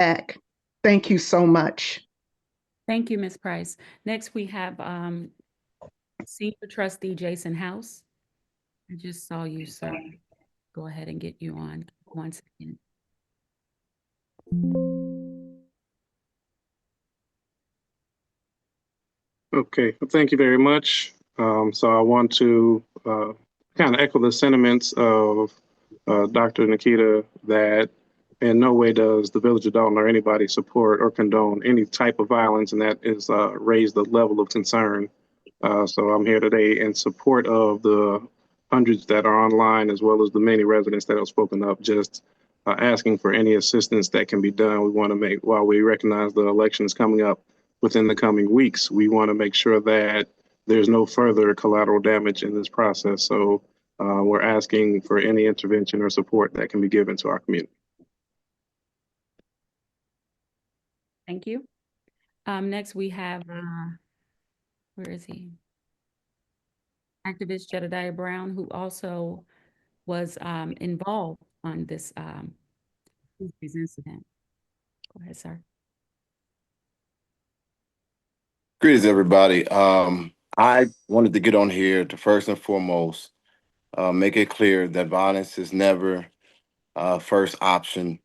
back. Thank you so much. Thank you, Ms. Price. Next, we have Senior Trustee Jason House. I just saw you, sir. Go ahead and get you on 1 second. Okay, well, thank you very much. So I want to kind of echo the sentiments of Dr. Nikita that in no way does the Village of Dalton or anybody support or condone any type of violence, and that is raise the level of concern. So I'm here today in support of the hundreds that are online, as well as the many residents that have spoken up, just asking for any assistance that can be done. We want to make, while we recognize the election is coming up within the coming weeks, we want to make sure that there's no further collateral damage in this process. So we're asking for any intervention or support that can be given to our community. Thank you. Next, we have, where is he? Activist Jedediah Brown, who also was involved on this incident. Go ahead, sir. Greetings, everybody. I wanted to get on here to first and foremost make it clear that violence is never first option.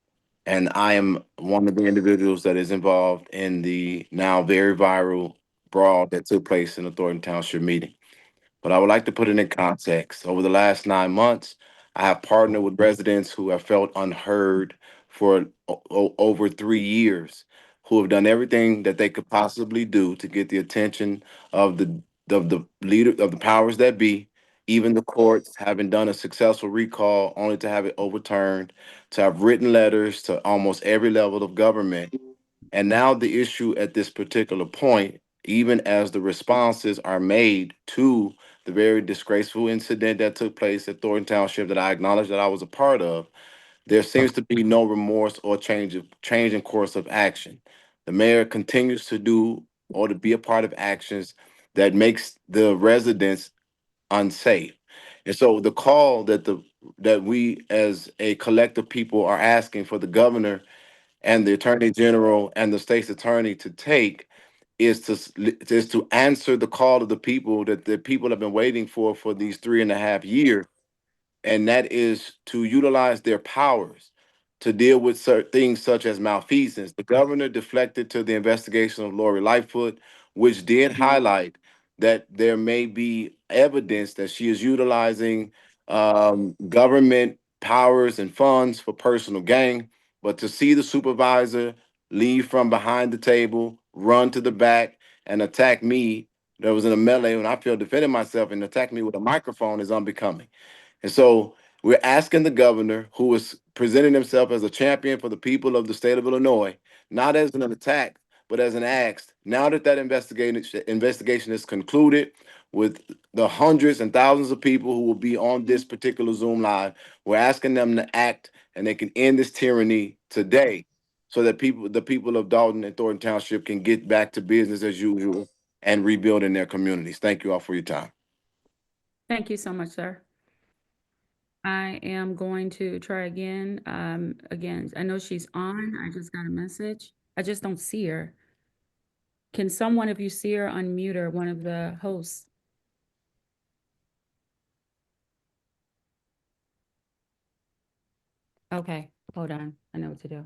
And I am one of the individuals that is involved in the now very viral brawl that took place in the Thornton Township meeting. But I would like to put it in context. Over the last 9 months, I have partnered with residents who have felt unheard for over 3 years, who have done everything that they could possibly do to get the attention of the leader of the powers that be, even the courts having done a successful recall only to have it overturned, to have written letters to almost every level of government. And now the issue at this particular point, even as the responses are made to the very disgraceful incident that took place at Thornton Township that I acknowledge that I was a part of, there seems to be no remorse or change in course of action. The mayor continues to do or to be a part of actions that makes the residents unsafe. And so the call that we as a collective people are asking for the governor and the attorney general and the state's attorney to take is to answer the call of the people that the people have been waiting for these 3.5 years, and that is to utilize their powers to deal with certain things such as malfeasance. The governor deflected to the investigation of Lori Lightfoot, which did highlight that there may be evidence that she is utilizing government powers and funds for personal gain. But to see the supervisor leave from behind the table, run to the back, and attack me, that was in a melee when I feel defending myself, and attack me with a microphone is unbecoming. And so we're asking the governor, who is presenting himself as a champion for the people of the state of Illinois, not as an attack, but as an ask. Now that that investigation is concluded, with the hundreds and thousands of people who will be on this particular Zoom Live, we're asking them to act, and they can end this tyranny today, so that the people of Dalton and Thornton Township can get back to business as usual and rebuilding their communities. Thank you all for your time. Thank you so much, sir. I am going to try again. Again, I know she's on. I just got a message. I just don't see her. Can someone, if you see her, unmute her, one of the hosts? Okay, hold on. I know what to do.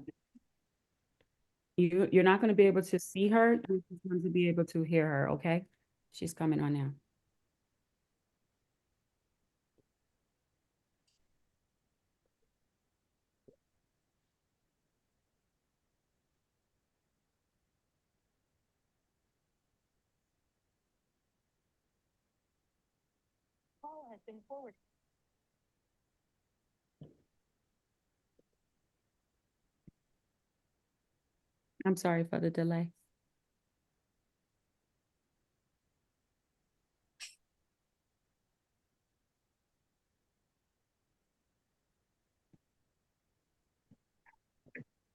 You're not going to be able to see her. You're just going to be able to hear her, okay? She's coming on now. Has been forwarded. I'm sorry for the delay.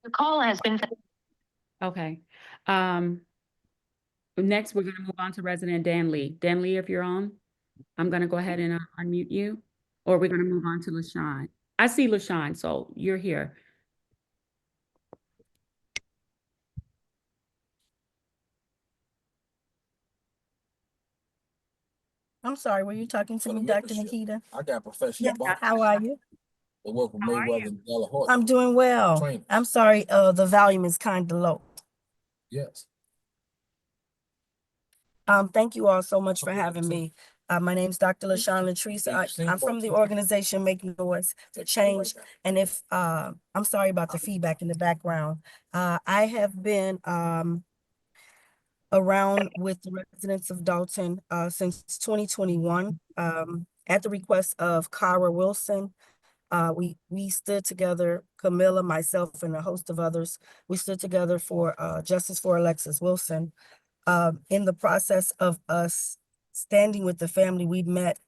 The call has been. Okay. Next, we're going to move on to resident Dan Lee. Dan Lee, if you're on, I'm going to go ahead and unmute you, or we're going to move on to LaShawn. I see LaShawn, so you're here. I'm sorry, were you talking to For the me, Dr. membership. Nikita? I got professional Yeah, boxers. how are you? They work with Mayweather and Della Horton. I'm doing well. Trainers. I'm sorry, the volume is kind of low. Yes. Thank you all so much for Okay, having so- me. My name's Dr. LaShawn Latrice. I'm from the organization Making Noise to Change. And if, I'm sorry about the feedback in the background. I have been around with the residents of Dalton since 2021 at the request of Cara Wilson. We stood together, Camilla, myself, and a host of others. We stood together for justice for Alexis Wilson. In the process of us standing with the family, we met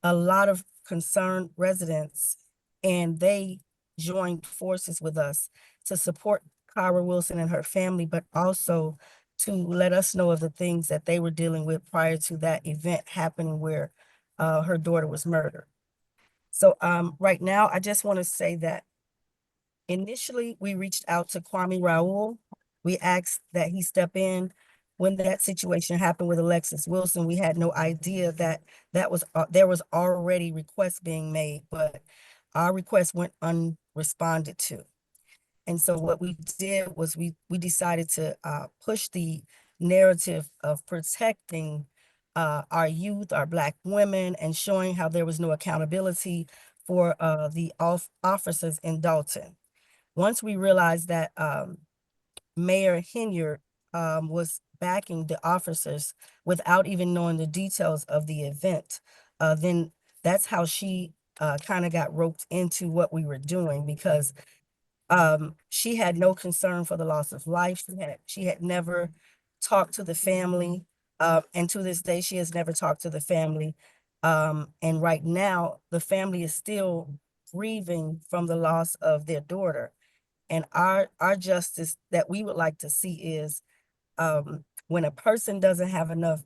a lot of concerned residents, and they joined forces with us to support Cara Wilson and her family, but also to let us know of the things that they were dealing with prior to that event happening where her daughter was murdered. So right now, I just want to say that initially we reached out to Kwame Raoul. We asked that he step in. When that situation happened with Alexis Wilson, we had no idea that there was already requests being made, but our request went unresponded to. And so what we did was we decided to push the narrative of protecting our youth, our Black women, and showing how there was no accountability for the officers in Dalton. Once we realized that Mayor Hinyard was backing the officers without even knowing the details of the event, then that's how she kind of got roped into what we were doing, because she had no concern for the loss of life. She had never talked to the family, and to this day, she has never talked to the family. And right now, the family is still grieving from the loss of their daughter. And our justice that we would like to see is when a person doesn't have enough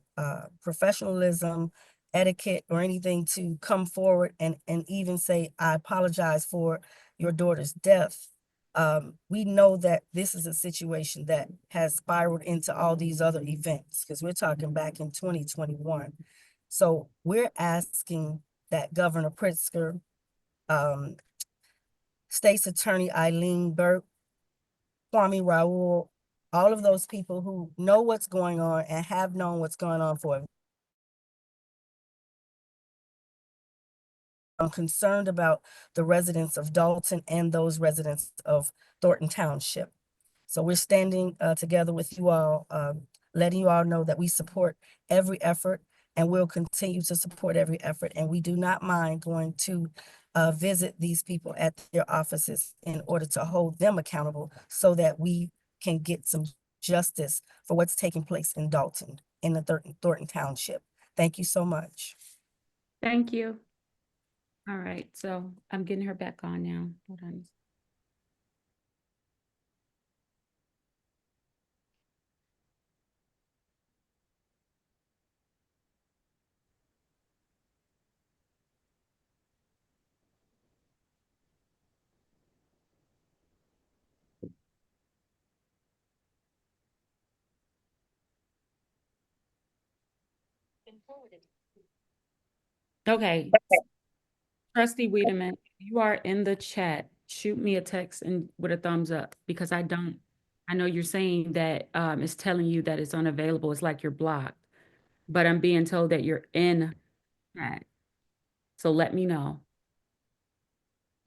professionalism, etiquette, or anything to come forward and even say, I apologize for your daughter's death. We know that this is a situation that has spiraled into all these other events, because we're talking back in 2021. So we're asking that Governor Pritzker, State's Attorney Eileen Burke, Kwame Raoul, all of those people who know what's going on and have known what's going on for. I'm concerned about the residents of Dalton and those residents of Thornton Township. So we're standing together with you all, letting you all know that we support every effort and will continue to support every effort. And we do not mind going to visit these people at their offices in order to hold them accountable so that we can get some justice for what's taking place in Dalton, in the Thornton Township. Thank you so much. Thank you. All right, so I'm getting her back on now. Hold on. Okay. Trustee Wiedemann, you are in the chat. Shoot me a text and with a thumbs up, because I know you're saying that it's telling you that it's unavailable. It's like you're blocked, but I'm being told that you're in chat. So let me know.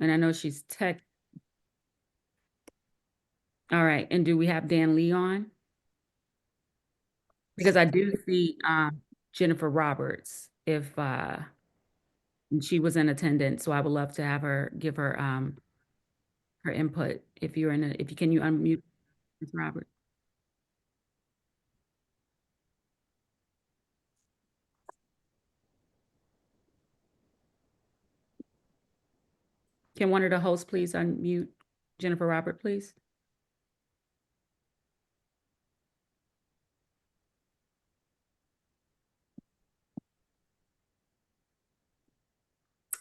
And I know she's tech. All right. And do we have Dan Lee on? Because I do see Jennifer Roberts, if she was in attendance. So I would love to have her give her her input. If you're in a, if you can, you unmute Ms. Roberts. Can one of the hosts please unmute Jennifer Robert, please?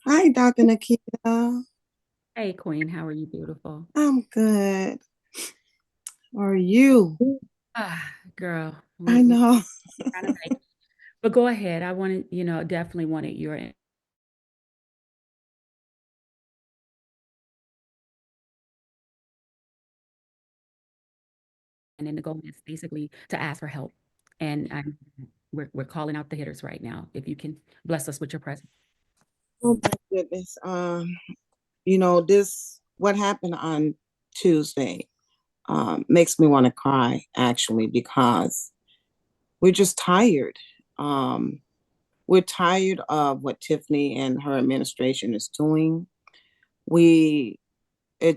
Hi, Dr. Nikita. Hey, Queen, how are you, beautiful? I'm good. How are you? Ah, girl, I know. trying to make it. But go ahead. I wanted, definitely wanted your and then the goal is basically to ask for help. And we're calling out the hitters right now. If you can bless us with your presence. Oh my goodness. What happened on Tuesday makes me want to cry actually, because we're just tired. We're tired of what Tiffany and her administration is doing. It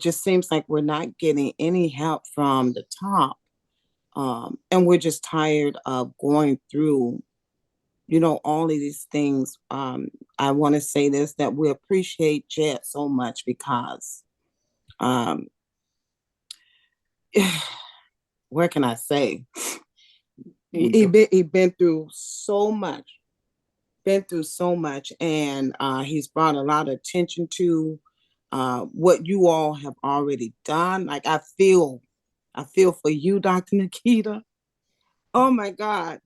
just seems like we're not getting any help from the top. And we're just tired of going through, all of these things. I want to say this, that we appreciate Jet so much because, where can I say? He been through so much, and he's brought a lot of attention to what you all have already done. Like I feel for you, Dr. Nikita. Oh my God.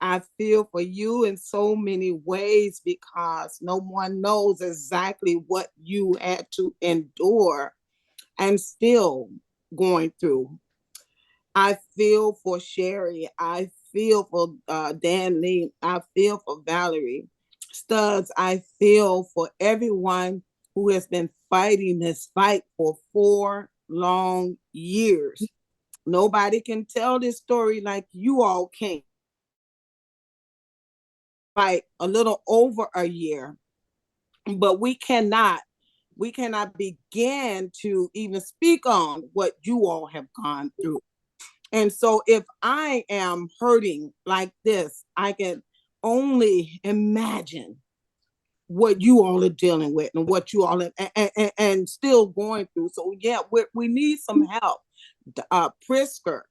I feel for you in so many ways, because no one knows exactly what you had to endure and still going through. I feel for Sherry. I feel for Dan Lee. I feel for Valerie Studs. I feel for everyone who has been fighting this fight for 4 long years. Nobody can tell this story like you all can. Fight a little over a year, but we cannot begin to even speak on what you all have gone through. And so if I am hurting like this, I can only imagine what you all are dealing with and what you all are, and still going through. So yeah, we need some help. Prisker,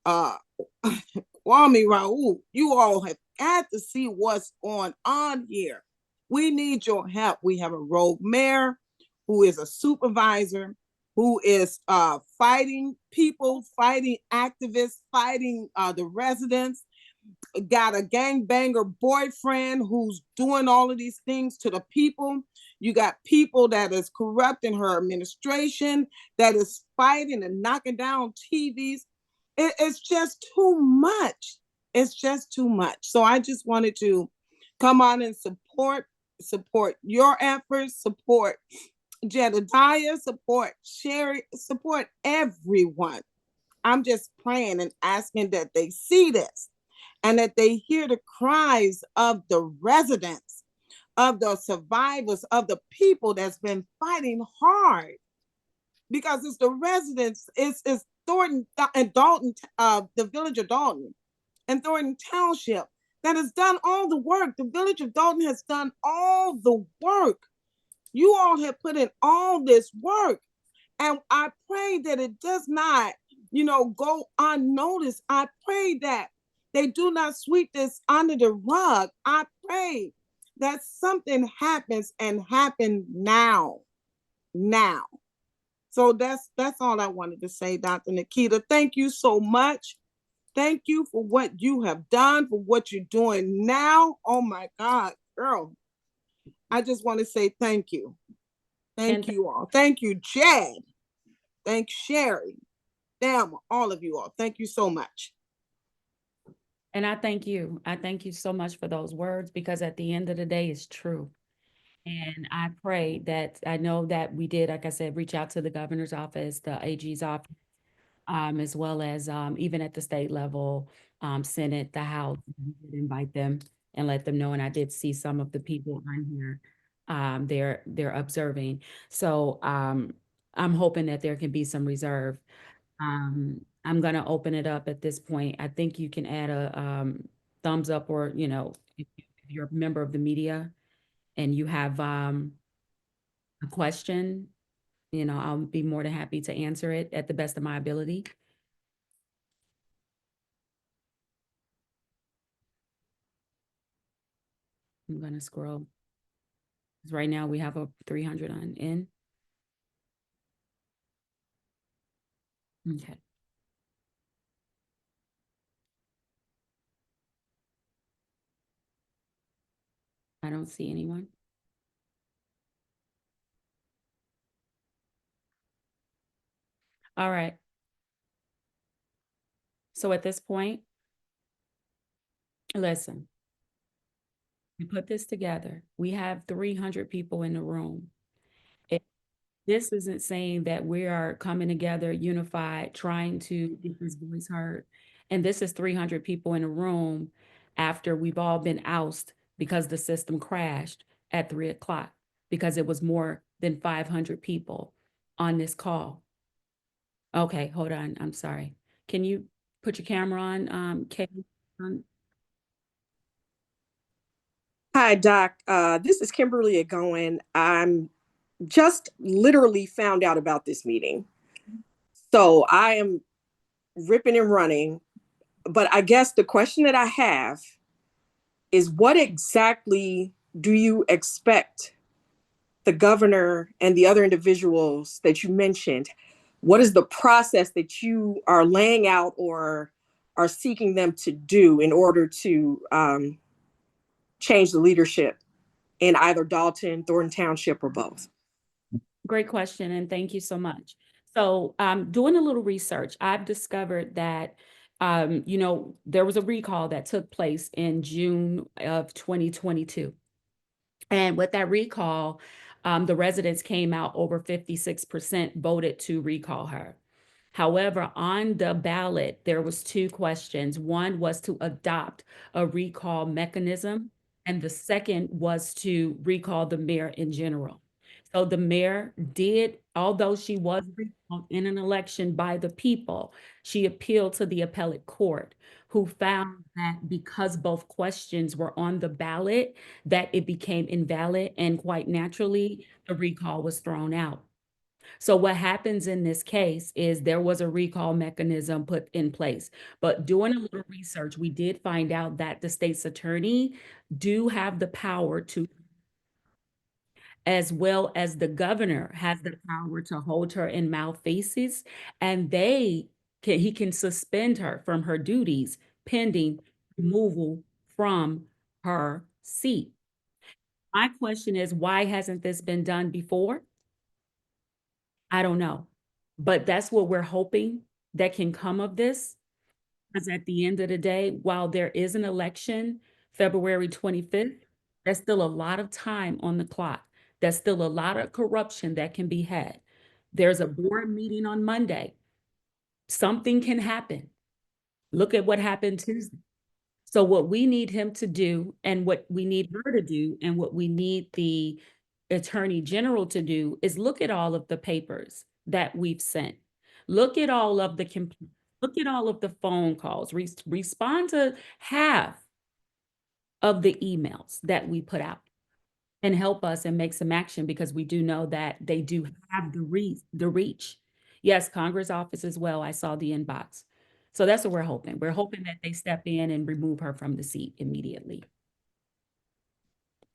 Kwame Raoul, you all have got to see what's going on here. We need your help. We have a rogue mayor who is a supervisor, who is fighting people, fighting activists, fighting the residents. Got a gangbanger boyfriend who's doing all of these things to the people. You got people that is corrupting her administration, that is fighting and knocking down TVs. It's just too much. It's just too much. So I just wanted to come on and support your efforts, support Jedediah, support Sherry, support everyone. I'm just praying and asking that they see this and that they hear the cries of the residents, of the survivors, of the people that's been fighting hard. Because it's the residents, it's Thornton and Dalton, the village of Dalton and Thornton Township that has done all the work. The village of Dalton has done all the work. You all have put in all this work. And I pray that it does not, go unnoticed. I pray that they do not sweep this under the rug. I pray that something happens and happen now. Now. So that's all I wanted to say, Dr. Nikita. Thank you so much. Thank you for what you have done, for what you're doing now. Oh my God, girl. I just want to say thank you. Thank you all. Thank you, Jed. Thanks, Sherry. Damn, all of you all. Thank you so much. And I thank you. I thank you so much for those words, because at the end of the day, it's true. And I pray that, I know that we did, like I said, reach out to the governor's office, the AG's office, as well as even at the state level, Senate, the House. We did invite them and let them know. And I did see some of the people on here. They're observing. So I'm hoping that there can be some reserve. I'm going to open it up at this point. I think you can add a thumbs up, or, if you're a member of the media and you have a question, I'll be more than happy to answer it at the best of my ability. I'm going to scroll. Right now we have a 300 on in. Okay. I don't see anyone. All right. So at this point, listen, we put this together. We have 300 people in the room. This isn't saying that we are coming together, unified, trying to get this voice heard. And this is 300 people in a room after we've all been ousted because the system crashed at 3 o'clock because it was more than 500 people on this call. Okay, hold on. I'm sorry. Can you put your camera on, Kay? Hi, Doc. This is Kimberly Agoin. I'm just literally found out about this meeting. So I am ripping and running. But I guess the question that I have is, what exactly do you expect the governor and the other individuals that you mentioned? What is the process that you are laying out or are seeking them to do in order to change the leadership in either Dalton, Thornton Township, or both? Great question, and thank you so much. So doing a little research, I've discovered that, there was a recall that took place in June of 2022. And with that recall, the residents came out, over 56% voted to recall her. However, on the ballot, there was 2 questions. One was to adopt a recall mechanism, and the second was to recall the mayor in general. So the mayor did, although she was recalled in an election by the people, she appealed to the appellate court, who found that because both questions were on the ballot, that it became invalid, and quite naturally, the recall was thrown out. So what happens in this case is there was a recall mechanism put in place. But doing a little research, we did find out that the state's attorney do have the power to, as well as the governor has the power to hold her in malfeasance, and he can suspend her from her duties pending removal from her seat. My question is, why hasn't this been done before? I don't know, but that's what we're hoping that can come of this. Because at the end of the day, while there is an election, February 25th, there's still a lot of time on the clock. There's still a lot of corruption that can be had. There's a board meeting on Monday. Something can happen. Look at what happened Tuesday. So what we need him to do, and what we need her to do, and what we need the Attorney General to do, is look at all of the papers that we've sent. Look at all of the look at all of the phone calls. Respond to half of the emails that we put out, and help us and make some action, because we do know that they do have the reach. Yes, Congress office as well. I saw the inbox. So that's what we're hoping. We're hoping that they step in and remove her from the seat immediately.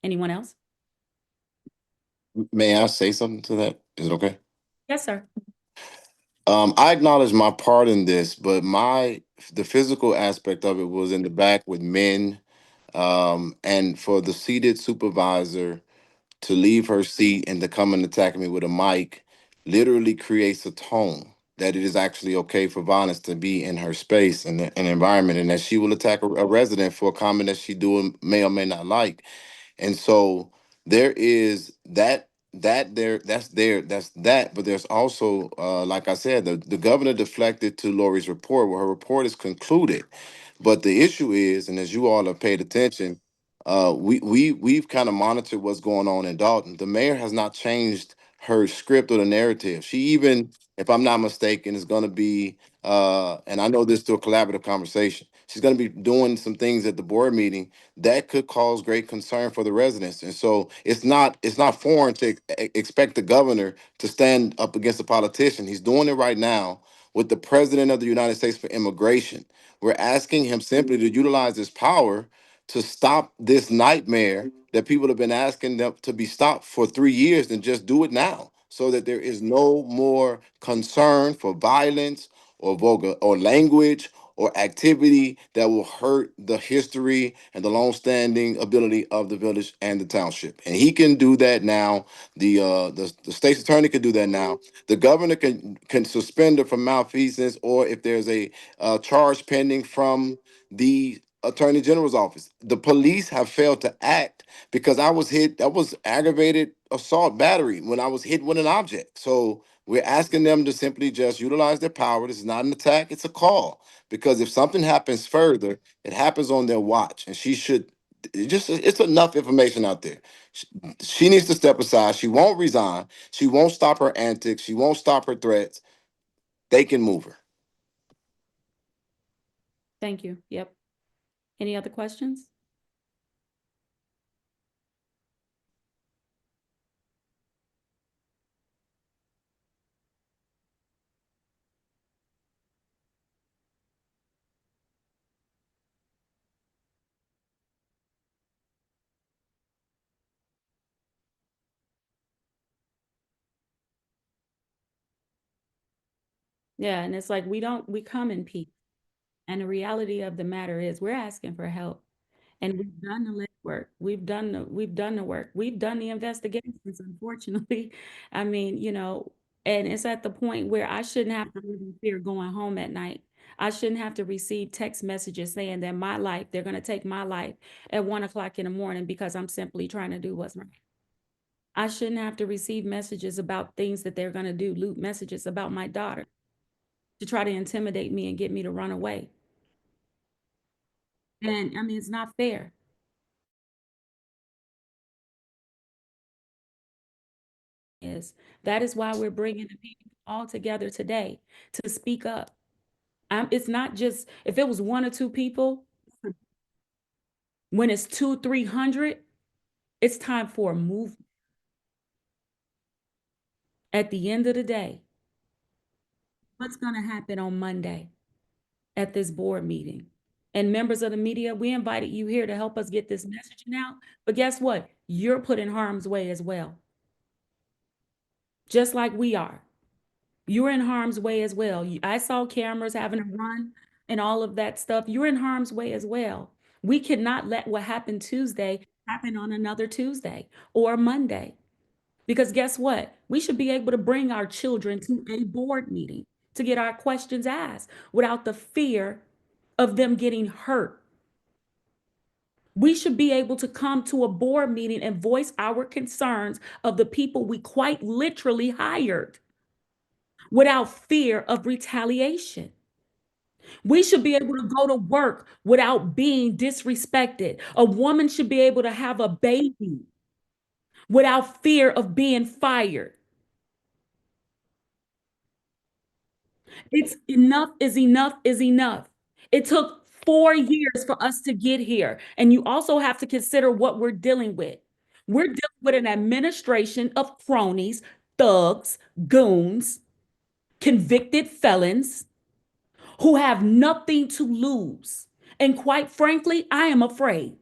Anyone else? May I say something to that? Is it okay? Yes, sir. I acknowledge my part in this, but the physical aspect of it was in the back with men, and for the seated supervisor to leave her seat and to come and attack me with a mic literally creates a tone that it is actually okay for violence to be in her space and an environment, and that she will attack a resident for a comment that she may or may not like. And so there is that's that, but there's also, like I said, the governor deflected to Lori's report, where her report is concluded. But the issue is, and as you all have paid attention, we've kind of monitored what's going on in Dalton. The mayor has not changed her script or the narrative. She even, if I'm not mistaken, is going to be, and I know this through a collaborative conversation, she's going to be doing some things at the board meeting that could cause great concern for the residents. And so it's not foreign to expect the governor to stand up against a politician. He's doing it right now with the president of the United States for immigration. We're asking him simply to utilize his power to stop this nightmare that people have been asking them to be stopped for 3 years, and just do it now, so that there is no more concern for violence or vulgar or language or activity that will hurt the history and the long-standing ability of the village and the township. And he can do that now. The state's attorney can do that now. The governor can suspend her for malfeasance, or if there's a charge pending from the attorney general's office. The police have failed to act because I was hit. That was aggravated assault battery when I was hit with an object. So we're asking them to simply just utilize their power. This is not an attack, it's a call. Because if something happens further, it happens on their watch. And she should it's enough information out there. She needs to step aside. She won't resign. She won't stop her antics. She won't stop her threats. They can move her. Thank you. Yep. Any other questions? Yeah, and it's like we come in peace. And the reality of the matter is we're asking for help. And we've done the legwork. We've done the work. We've done the investigations, unfortunately. I mean, and it's at the point where I shouldn't have to live in fear going home at night. I shouldn't have to receive text messages saying that they're going to take my life at 1 o'clock in the morning because I'm simply trying to do what's right. I shouldn't have to receive messages about things that they're going to do, loot messages about my daughter to try to intimidate me and get me to run away. And I mean, it's not fair. That is why we're bringing the people all together today to speak up. It's not just if it was 1 or 2 people. When it's 200, 300, it's time for a move. At the end of the day, what's going to happen on Monday at this board meeting? And members of the media, we invited you here to help us get this messaging out. But guess what? You're put in harm's way as well. Just like we are. You're in harm's way as well. I saw cameras having a run and all of that stuff. You're in harm's way as well. We cannot let what happened Tuesday happen on another Tuesday or Monday. Because guess what? We should be able to bring our children to a board meeting to get our questions asked without the fear of them getting hurt. We should be able to come to a board meeting and voice our concerns of the people we quite literally hired without fear of retaliation. We should be able to go to work without being disrespected. A woman should be able to have a baby without fear of being fired. It's enough is enough is enough. It took 4 years for us to get here. And you also have to consider what we're dealing with. We're dealing with an administration of cronies, thugs, goons, convicted felons who have nothing to lose. And quite frankly, I am afraid.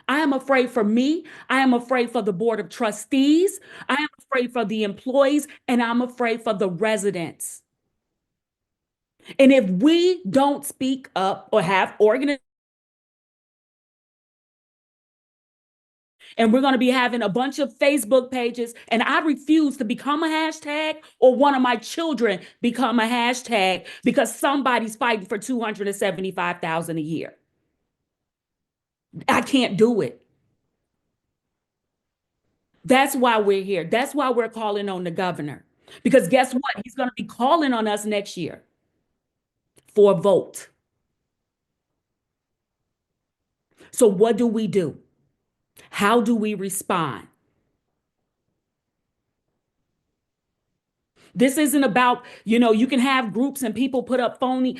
I am afraid for me. I am afraid for the board of trustees. I am afraid for the employees, and I'm afraid for the residents. And if we don't speak up or have organizations, and we're going to be having a bunch of Facebook pages, and I refuse to become a hashtag or one of my children become a hashtag because somebody's fighting for $275,000 a year. I can't do it. That's why we're here. That's why we're calling on the governor. Because guess what? He's going to be calling on us next year for a vote. So what do we do? How do we respond? This isn't about, you can have groups and people put up phony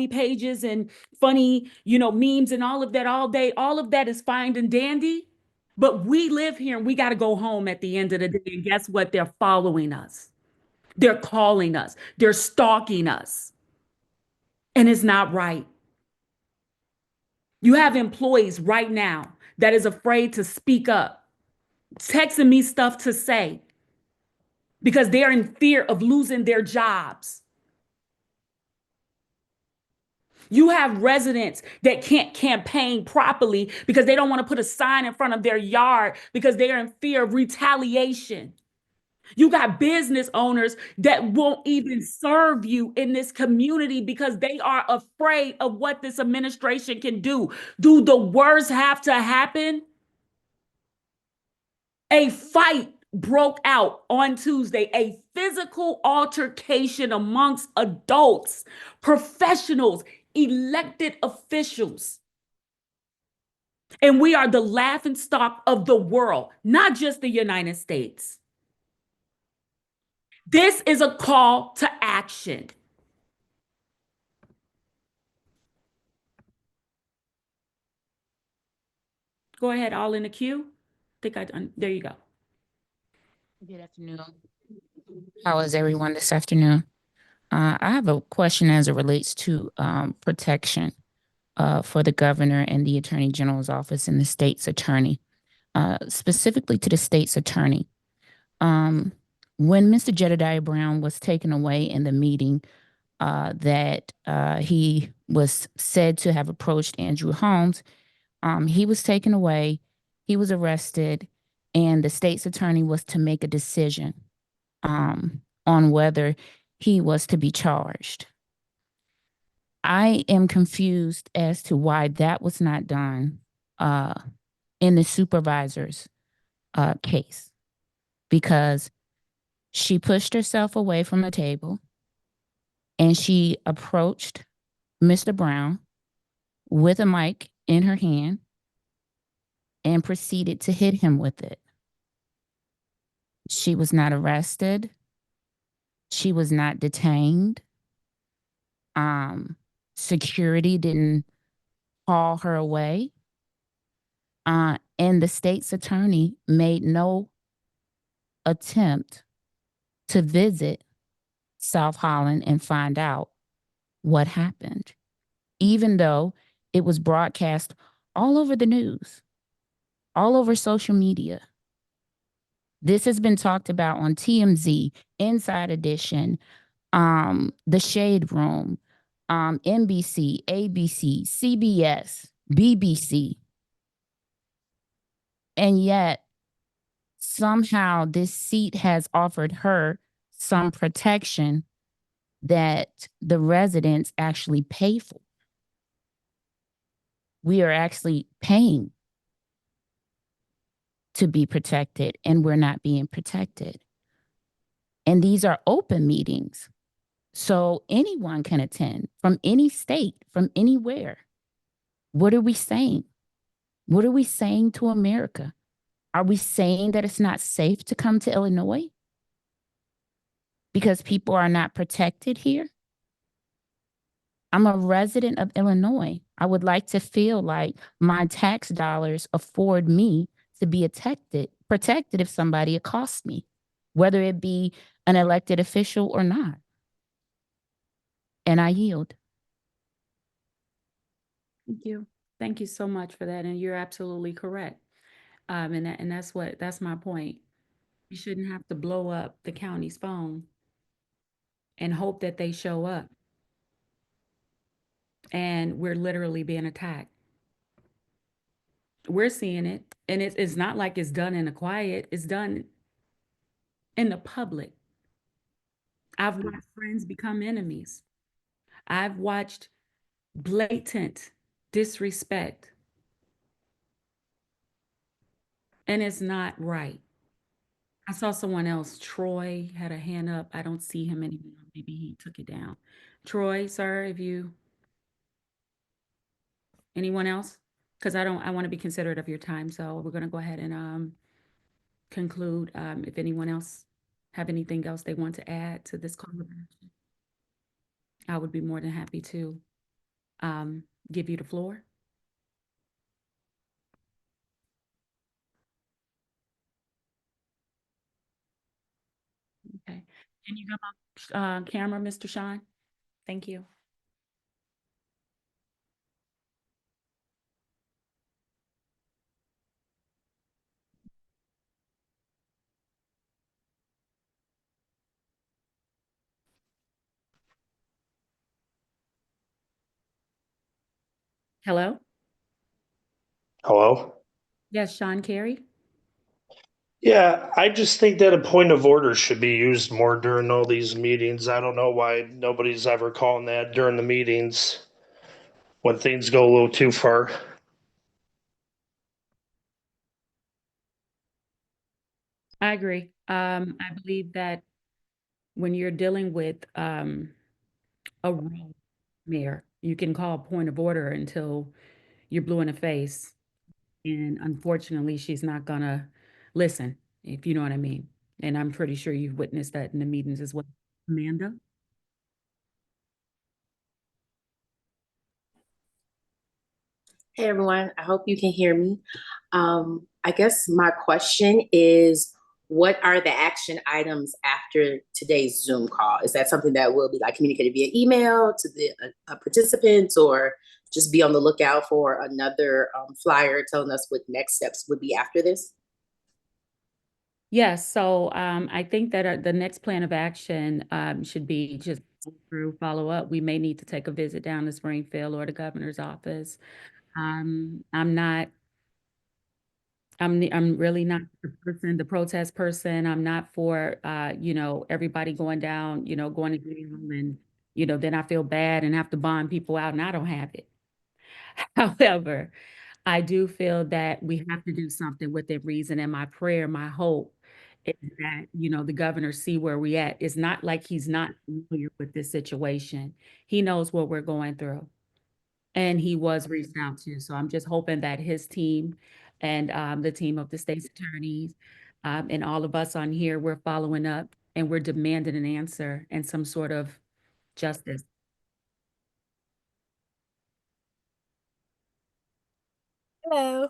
pages and funny, memes and all of that all day. All of that is fine and dandy. But we live here and we got to go home at the end of the day. And guess what? They're following us. They're calling us. They're stalking us. And it's not right. You have employees right now that is afraid to speak up, texting me stuff to say because they're in fear of losing their jobs. You have residents that can't campaign properly because they don't want to put a sign in front of their yard because they are in fear of retaliation. You got business owners that won't even serve you in this community because they are afraid of what this administration can do. Do the worst have to happen? A fight broke out on Tuesday, a physical altercation amongst adults, professionals, elected officials. And we are the laughingstock of the world, not just the United States. This is a call to action. Go ahead, all in the queue. There you go. Good afternoon. How is everyone this afternoon? I have a question as it relates to protection for the governor and the attorney general's office and the state's attorney, specifically to the state's attorney. When Mr. Jedediah Brown was taken away in the meeting that he was said to have approached Andrew Holmes, he was taken away, he was arrested, and the state's attorney was to make a decision on whether he was to be charged. I am confused as to why that was not done in the supervisor's case, because she pushed herself away from the table and she approached Mr. Brown with a mic in her hand and proceeded to hit him with it. She was not arrested. She was not detained. Security didn't haul her away. And the state's attorney made no attempt to visit South Holland and find out what happened, even though it was broadcast all over the news, all over social media. This has been talked about on TMZ, Inside Edition, The Shade Room, NBC, ABC, CBS, BBC. And yet, somehow this seat has offered her some protection that the residents actually pay for. We are actually paying to be protected, and we're not being protected. And these are open meetings, so anyone can attend from any state, from anywhere. What are we saying? What are we saying to America? Are we saying that it's not safe to come to Illinois because people are not protected here? I'm a resident of Illinois. I would like to feel like my tax dollars afford me to be protected if somebody accosts me, whether it be an elected official or not. And I yield. Thank you. Thank you so much for that. And you're absolutely correct. And that's my point. You shouldn't have to blow up the county's phone and hope that they show up. And we're literally being attacked. We're seeing it. And it's not like it's done in the quiet. It's done in the public. I've watched friends become enemies. I've watched blatant disrespect. And it's not right. I saw someone else, Troy, had a hand up. I don't see him anymore. Maybe he took it down. Troy, sir, anyone else? Because I want to be considerate of your time. So we're going to go ahead and conclude. If anyone else have anything else they want to add to this call, I would be more than happy to give you the floor. Okay. Can you come on camera, Mr. Sean? Thank you. Hello? Hello? Yes, Sean Carey? Yeah, I just think that a point of order should be used more during all these meetings. I don't know why nobody's ever calling that during the meetings when things go a little too far. I agree. I believe that when you're dealing with a role mayor, you can call a point of order until you're blue in the face. And unfortunately, she's not gonna listen, if you know what I mean. And I'm pretty sure you've witnessed that in the meetings as well. Amanda? Hey everyone, I hope you can hear me. I guess my question is, what are the action items after today's Zoom call? Is that something that will be like communicated via email to the participants, or just be on the lookout for another flyer telling us what next steps would be after this? Yes, so I think that the next plan of action should be just go through follow up. We may need to take a visit down to Springfield or the governor's office. I'm not, I'm really not the person, the protest person. I'm not for everybody going down, going to jail and then I feel bad and have to bond people out, and I don't have it. However, I do feel that we have to do something within reason. And my prayer, my hope is that, the governor see where we at. It's not like he's not familiar with this situation. He knows what we're going through. And he was reached out to. So I'm just hoping that his team and the team of the state's attorneys and all of us on here, we're following up and we're demanding an answer and some sort of justice. Hello.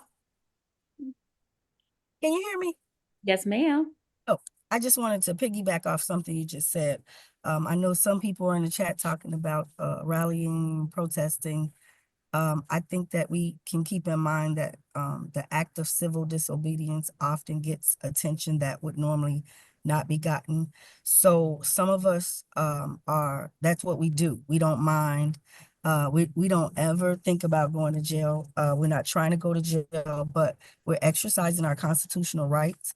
Can you hear me? Yes, ma'am. Oh, I just wanted to piggyback off something you just said. I know some people are in the chat talking about rallying, protesting. I think that we can keep in mind that the act of civil disobedience often gets attention that would normally not be gotten. So some of us that's what we do. We don't mind. We don't ever think about going to jail. We're not trying to go to jail, but we're exercising our constitutional rights.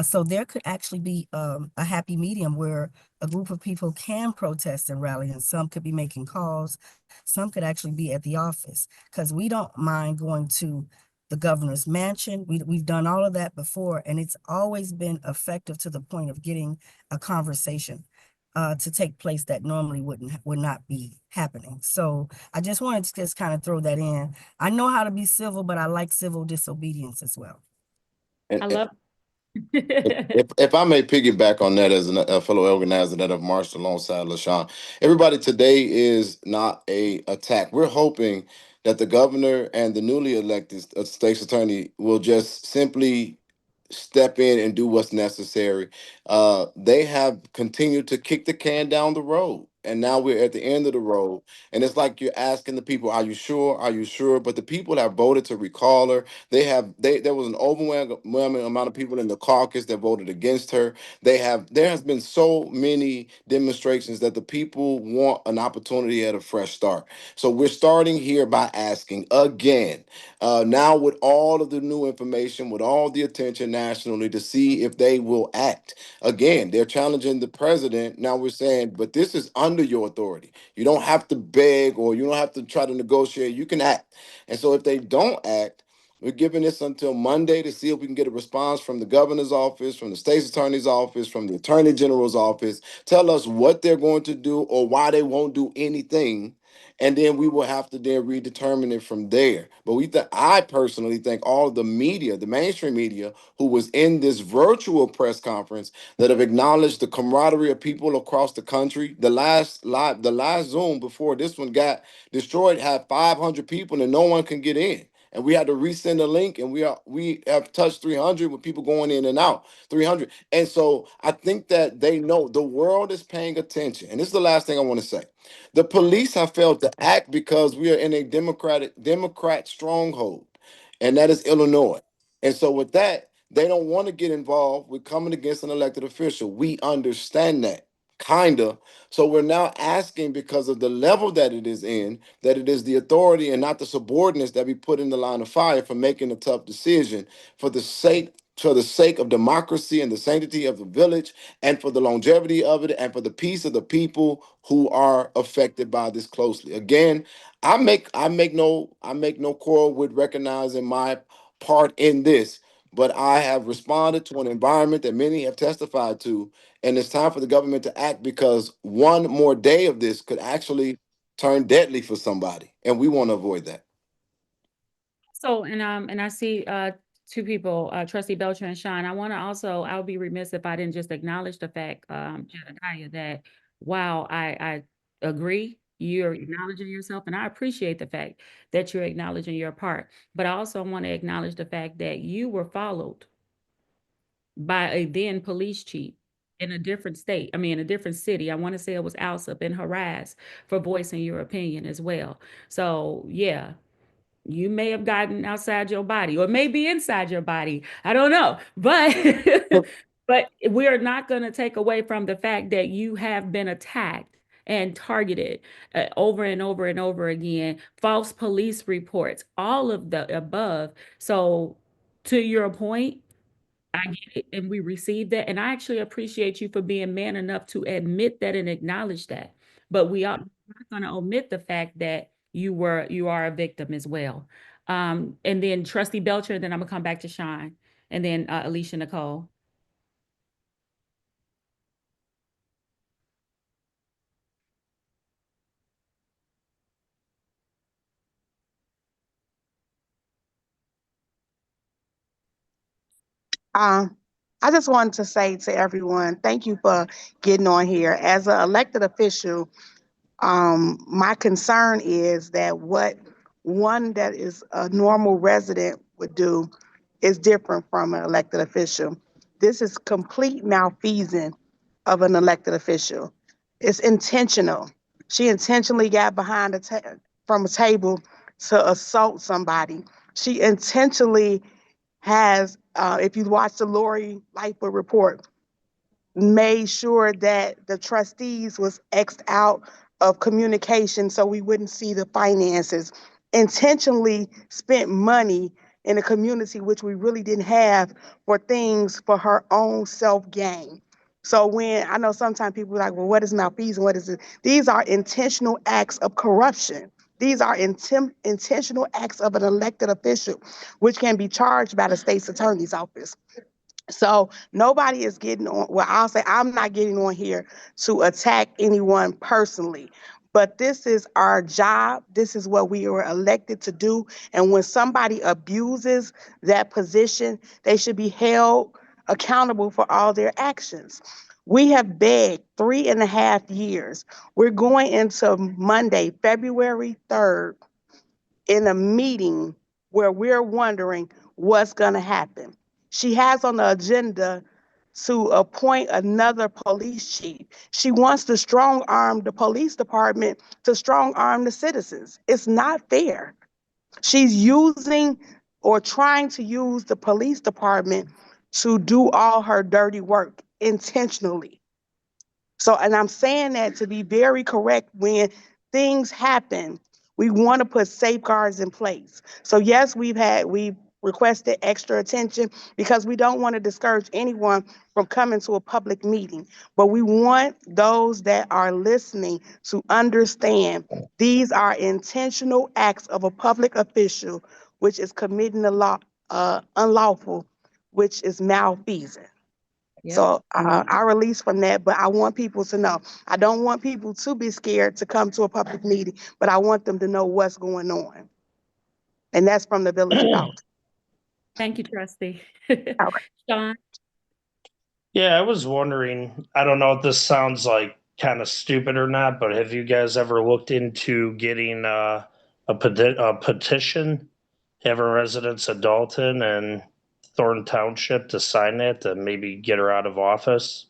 So there could actually be a happy medium where a group of people can protest and rally, and some could be making calls. Some could actually be at the office, because we don't mind going to the governor's mansion. We've done all of that before, and it's always been effective to the point of getting a conversation to take place that normally would not be happening. So I just wanted to just kind of throw that in. I know how to be civil, but I like civil disobedience as well. I love If I may piggyback on that as a fellow organizer that have marched alongside LaShawn, everybody, today is not a attack. We're hoping that the governor and the newly elected state's attorney will just simply step in and do what's necessary. They have continued to kick the can down the road. And now we're at the end of the road. And it's like you're asking the people, are you sure? Are you sure? But the people have voted to recall her. There was an overwhelming amount of people in the caucus that voted against her. There has been so many demonstrations that the people want an opportunity at a fresh start. So we're starting here by asking again, now with all of the new information, with all the attention nationally, to see if they will act. Again, they're challenging the president. Now we're saying, but this is under your authority. You don't have to beg, or you don't have to try to negotiate. You can act. And so if they don't act, we're giving this until Monday to see if we can get a response from the governor's office, from the state's attorney's office, from the attorney general's office. Tell us what they're going to do or why they won't do anything. And then we will have to then redetermine it from there. But I personally think all of the media, the mainstream media, who was in this virtual press conference, that have acknowledged the camaraderie of people across the country. The last Zoom before this one got destroyed had 500 people and no one can get in. And we had to resend a link, and we have touched 300 with people going in and out, 300. And so I think that they know the world is paying attention. And this is the last thing I want to say. The police have failed to act because we are in a Democrat stronghold, and that is Illinois. And so with that, they don't want to get involved with coming against an elected official. We understand that. kinda. So we're now asking, because of the level that it is in, that it is the authority and not the subordinates that we put in the line of fire for making a tough decision for the sake of democracy and the sanctity of the village, and for the longevity of it, and for the peace of the people who are affected by this closely. Again, I make no quarrel with recognizing my part in this, but I have responded to an environment that many have testified to, and it's time for the government to act, because one more day of this could actually turn deadly for somebody, and we want to avoid that. So, and I see two people, Trustee Belcher and Sean. I would be remiss if I didn't just acknowledge the fact, Jedediah, that while I agree, you're acknowledging yourself, and I appreciate the fact that you're acknowledging your part. But I also want to acknowledge the fact that you were followed by a then police chief in a different state, in a different city. I want to say it was Alsop, and harassed for voicing your opinion as well. So yeah, you may have gotten outside your body, or maybe inside your body. I don't know. But but we're not going to take away from the fact that you have been attacked and targeted over and over and over again, false police reports, all of the above. So to your point, I get it, and we received that. And I actually appreciate you for being man enough to admit that and acknowledge that. But we are not going to omit the fact that you are a victim as well. And then Trustee Belcher, then I'm gonna come back to Sean, and then Alicia Nicole. I just wanted to say to everyone, thank you for getting on here. As an elected official, my concern is that what one that is a normal resident would do is different from an elected official. This is complete malfeasance of an elected official. It's intentional. She intentionally got behind from a table to assault somebody. She intentionally has, if you watch the Lori Lightfoot report, made sure that the trustees was X'd out of communication so we wouldn't see the finances, intentionally spent money in a community which we really didn't have for things for her own self-gain. So when I know sometimes people are like, well, what is malfeasance? What is it? These are intentional acts of corruption. These are intentional acts of an elected official, which can be charged by the state's attorney's office. So nobody is getting on. Well, I'll say I'm not getting on here to attack anyone personally, but this is our job. This is what we were elected to do. And when somebody abuses that position, they should be held accountable for all their actions. We have begged 3.5 years. We're going into Monday, February 3rd, in a meeting where we're wondering what's going to happen. She has on the agenda to appoint another police chief. She wants to strong arm the police department to strong arm the citizens. It's not fair. She's using or trying to use the police department to do all her dirty work intentionally. So, and I'm saying that to be very correct, when things happen, we want to put safeguards in place. So yes, we've requested extra attention because we don't want to discourage anyone from coming to a public meeting. But we want those that are listening to understand these are intentional acts of a public official, which is committing the law, unlawful, which is malfeasance. Yep. So I release from that, but I want people to know. I don't want people to be scared to come to a public meeting, but I want them to know what's going on. And that's from the Village of Dalton. Thank you, Trustee. All right. Sean? Yeah, I was wondering, I don't know if this sounds like kind of stupid or not, but have you guys ever looked into getting a petition, having residents of Dalton and Thornton Township to sign it to maybe get her out of office?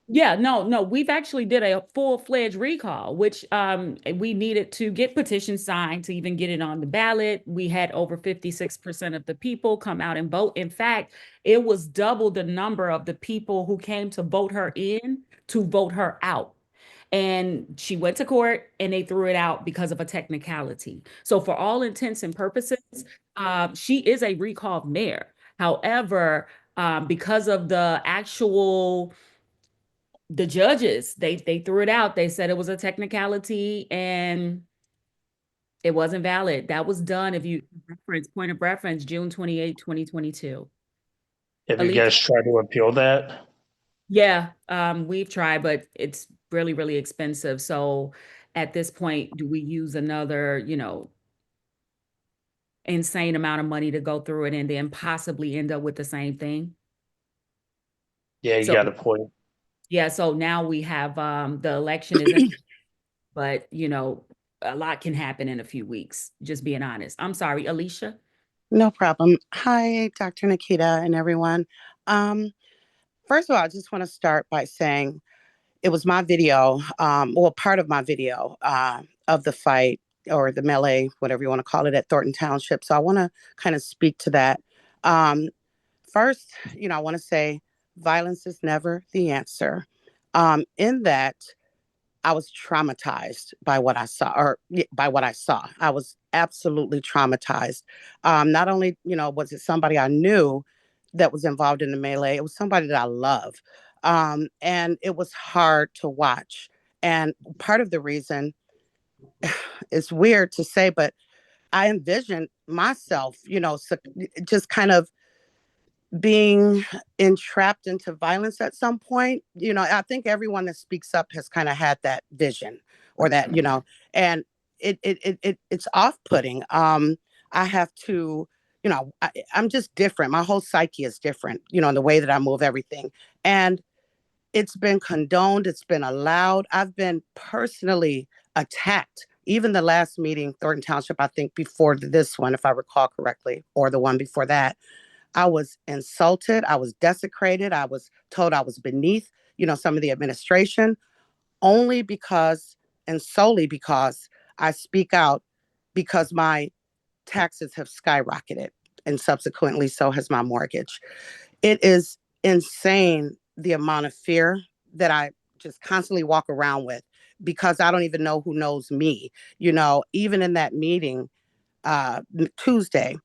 Yeah, no, we've actually did a full-fledged recall, which we needed to get petitions signed to even get it on the ballot. We had over 56% of the people come out and vote. In fact, it was double the number of the people who came to vote her in to vote her out. And she went to court and they threw it out because of a technicality. So for all intents and purposes, she is a recalled mayor. However, because of the judges, they threw it out. They said it was a technicality and it wasn't valid. That was done, if you reference, point of reference, June 28, 2022. Have you Alicia? guys tried to appeal that? Yeah, we've tried, but it's really, really expensive. So at this point, do we use another, insane amount of money to go through it and then possibly end up with the same thing? Yeah, you So got a point. yeah, so now we have the election is in, but a lot can happen in a few weeks, just being honest. I'm sorry, Alicia. No problem. Hi, Dr. Nikita and everyone. First of all, I just want to start by saying it was my video, part of my video of the fight or the melee, whatever you want to call it, at Thornton Township. So I want to kind of speak to that. First, I want to say violence is never the answer. In that, I was traumatized by what I saw, I was absolutely traumatized. Not only, was it somebody I knew that was involved in the melee, it was somebody that I love. And it was hard to watch. And part of the reason, it's weird to say, but I envisioned myself, just kind of being entrapped into violence at some point. I think everyone that speaks up has kind of had that vision or that, and it's off-putting. I have to, I'm just different. My whole psyche is different, in the way that I move everything. And it's been condoned, it's been allowed. I've been personally attacked. Even the last meeting, Thornton Township, I think before this one, if I recall correctly, or the one before that, I was insulted. I was desecrated. I was told I was beneath, some of the administration, only because and solely because I speak out, because my taxes have skyrocketed and subsequently so has my mortgage. It is insane the amount of fear that I just constantly walk around with, because I don't even know who knows me. Even in that meeting Tuesday,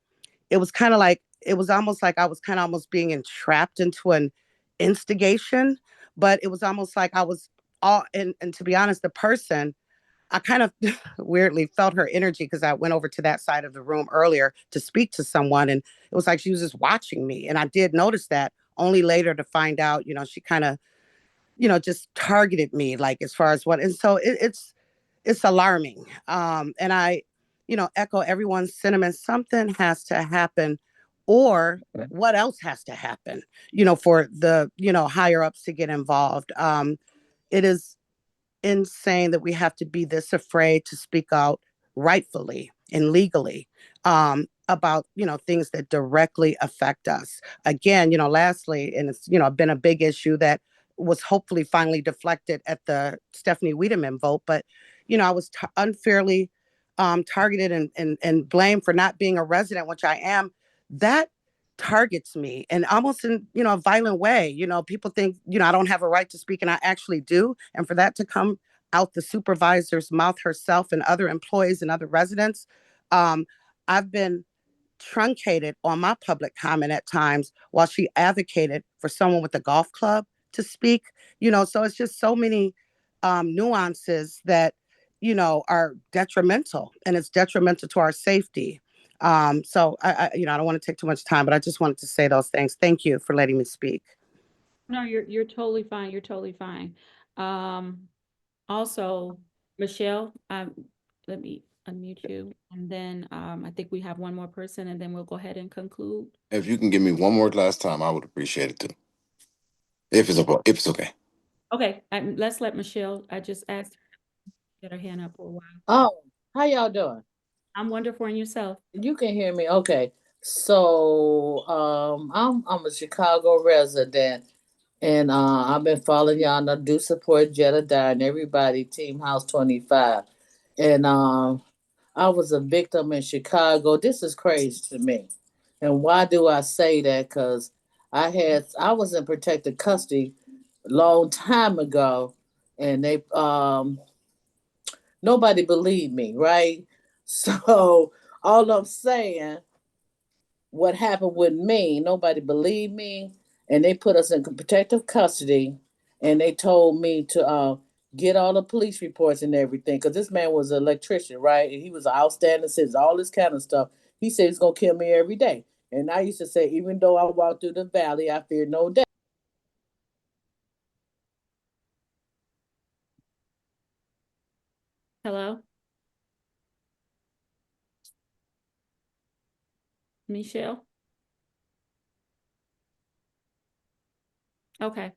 it was almost like I was kind of almost being entrapped into an instigation, but it was almost like I was and to be honest, the person, I kind of weirdly felt her energy, because I went over to that side of the room earlier to speak to someone, and it was like she was just watching me. And I did notice that, only later to find out, she kind of, just targeted me, like, as far as what, and so it's alarming. And I, echo everyone's sentiments. Something has to happen, or what else has to happen, for the, higher ups to get involved. It is insane that we have to be this afraid to speak out rightfully and legally about, things that directly affect us. Again, lastly, and it's, been a big issue that was hopefully finally deflected at the Stephanie Wiedemann vote, but, I was unfairly targeted and blamed for not being a resident, which I am. That targets me, and almost in, a violent way. People think, I don't have a right to speak, and I actually do. And for that to come out the supervisor's mouth herself and other employees and other residents, I've been truncated on my public comment at times, while she advocated for someone with a golf club to speak. So it's just so many nuances that, are detrimental, and it's detrimental to our safety. So I don't want to take too much time, but I just wanted to say those things. Thank you for letting me speak. No, you're totally fine. You're totally fine. Also, Michelle, let me unmute you, and then I think we have one more person, and then we'll go ahead and conclude. If you can give me one more last time, I would appreciate it too. If it's okay. Okay, let's let Michelle. I just asked her to get her hand up for a while. Oh, how y'all doing? I'm wonderful, and yourself? You can hear me, okay. So I'm a Chicago resident, And I've been following y'all, and I do support Jedediah and everybody, Team House 25. And I was a victim in Chicago. This is crazy to me. And why do I say that? Because I was in protected custody a long time ago, and they nobody believed me, right? So all I'm saying, what happened with me, nobody believed me, and they put us in protective custody, and they told me to get all the police reports and everything, because this man was an electrician, right? And he was an outstanding citizen, all this kind of stuff. He said he's gonna kill me every day. And I used to say, even though I walked through the valley, I fear no death. Hello? Michelle? Okay.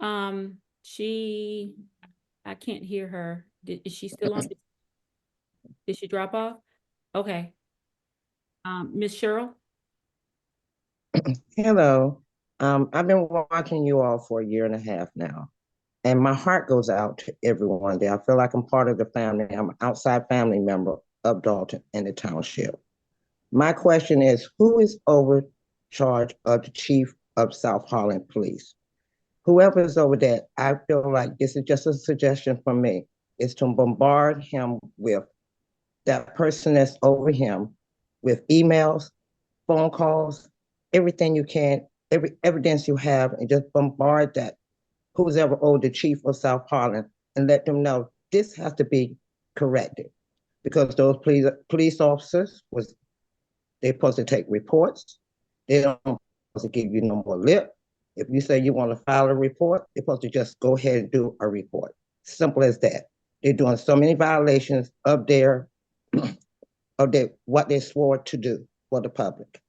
I can't hear her. Is she still on? Did she drop off? Okay. Miss Cheryl? Hello. I've been watching you all for a year and a half now, and my heart goes out to everyone there. I feel like I'm part of the family. I'm an outside family member of Dalton and the township. My question is, who is over charge of the chief of South Holland Police? Whoever is over that, I feel like this is just a suggestion from me, is to bombard him with that person that's over him with emails, phone calls, everything you can, every evidence you have, and just bombard that who's ever owed the chief of South Holland and let them know this has to be corrected, because those police officers they're supposed to take reports. They don't supposed to give you no more lip. If you say you want to file a report, they're supposed to just go ahead and do a report. Simple as that. They're doing so many violations of what they swore to do for the public.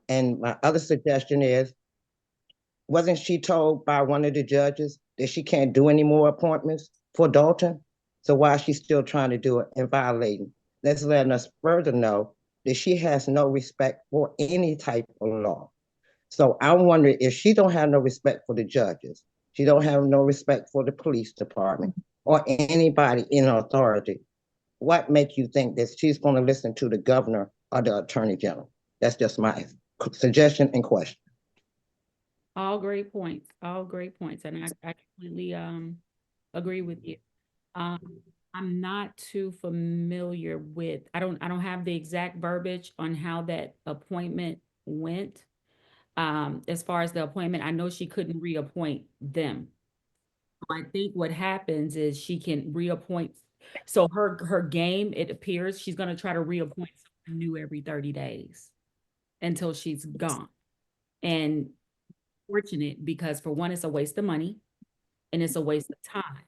And my other suggestion is, wasn't she told by one of the judges that she can't do any more appointments for Dalton? So why is she still trying to do it and violating? That's letting us further know that she has no respect for any type of law. So I'm wondering, if she don't have no respect for the judges, she don't have no respect for the police department or anybody in authority, what makes you think that she's going to listen to the governor or the attorney general? That's just my suggestion and question. All great points. All great points. And I completely agree with you. I'm not too familiar with, I don't have the exact verbiage on how that appointment went. As far as the appointment, I know she couldn't reappoint them. I think what happens is she can reappoint. So her game, it appears she's going to try to reappoint someone new every 30 days until she's gone. And fortunate, because for one, it's a waste of money and it's a waste of time.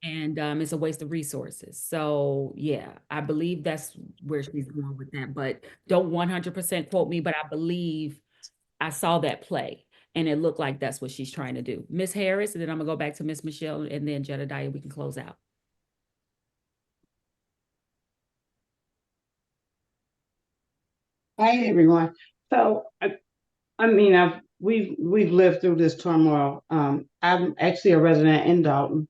And it's a waste of resources. So yeah, I believe that's where she's going with that. But don't 100% quote me, but I believe I saw that play and it looked like that's what she's trying to do. Miss Harris, and then I'm gonna go back to Miss Michelle and then Jedediah, we can close out. Hi everyone. So I mean, we've lived through this turmoil. I'm actually a resident in Dalton.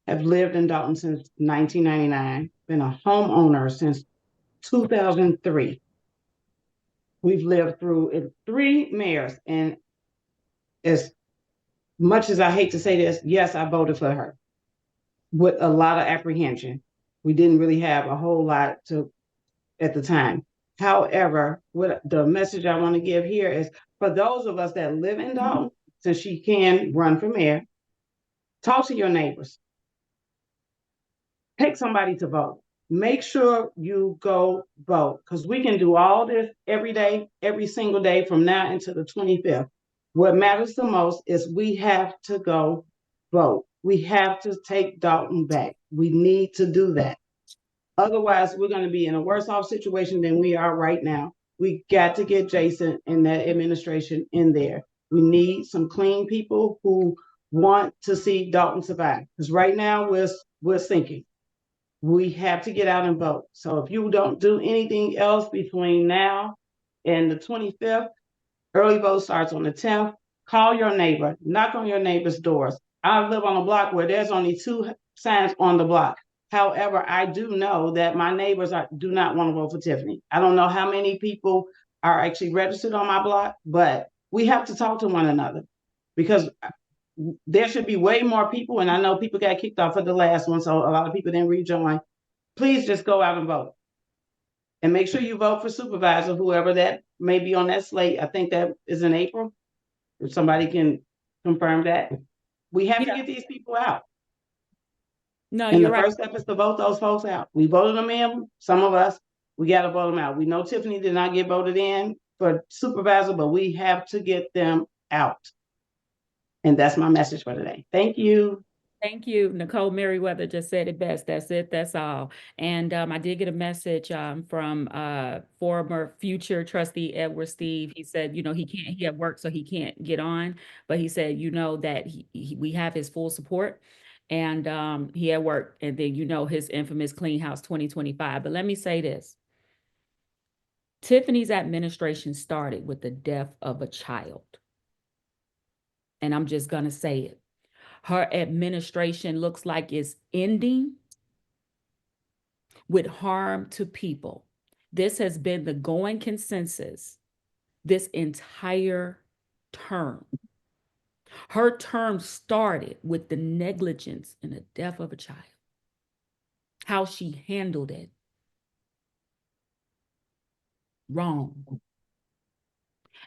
Have lived in Dalton since 1999. Been a homeowner since 2003. We've lived through 3 mayors, and as much as I hate to say this, yes, I voted for her with a lot of apprehension. We didn't really have a whole lot at the time. However, what the message I want to give here is, for those of us that live in Dalton, since she can run for mayor, talk to your neighbors. Pick somebody to vote. Make sure you go vote, because we can do all this every day, every single day from now until the 25th. What matters the most is we have to go vote. We have to take Dalton back. We need to do that. Otherwise, we're going to be in a worse off situation than we are right now. We got to get Jason and that administration in there. We need some clean people who want to see Dalton survive, because right now we're sinking. We have to get out and vote. So if you don't do anything else between now and the 25th, early vote starts on the 10th. call your neighbor, knock on your neighbor's doors. I live on a block where there's only 2 signs on the block. However, I do know that my neighbors do not want to vote for Tiffany. I don't know how many people are actually registered on my block, but we have to talk to one another because there should be way more people. And I know people got kicked off of the last one, so a lot of people didn't rejoin. Please just go out and vote. And make sure you vote for supervisor, whoever that may be on that slate. I think that is in April. If somebody can confirm that. We have to get these people out. No, And you're the right. first step is to vote those folks out. We voted them in, some of us, we got to vote them out. We know Tiffany did not get voted in for supervisor, but we have to get them out. And that's my message for today. Thank you. Thank you. Nicole Merriweather just said it best. That's it. That's all. And I did get a message from former future trustee Edward Steve. He said, you know, he at work, so he can't get on. But he said, you know, that we have his full support. And he at work. And then, you know, his infamous Clean House 2025. But let me say this. Tiffany's administration started with the death of a child. And I'm just going to say it. Her administration looks like it's ending with harm to people. This has been the going consensus this entire term. Her term started with the negligence and the death of a child. How she handled it. Wrong.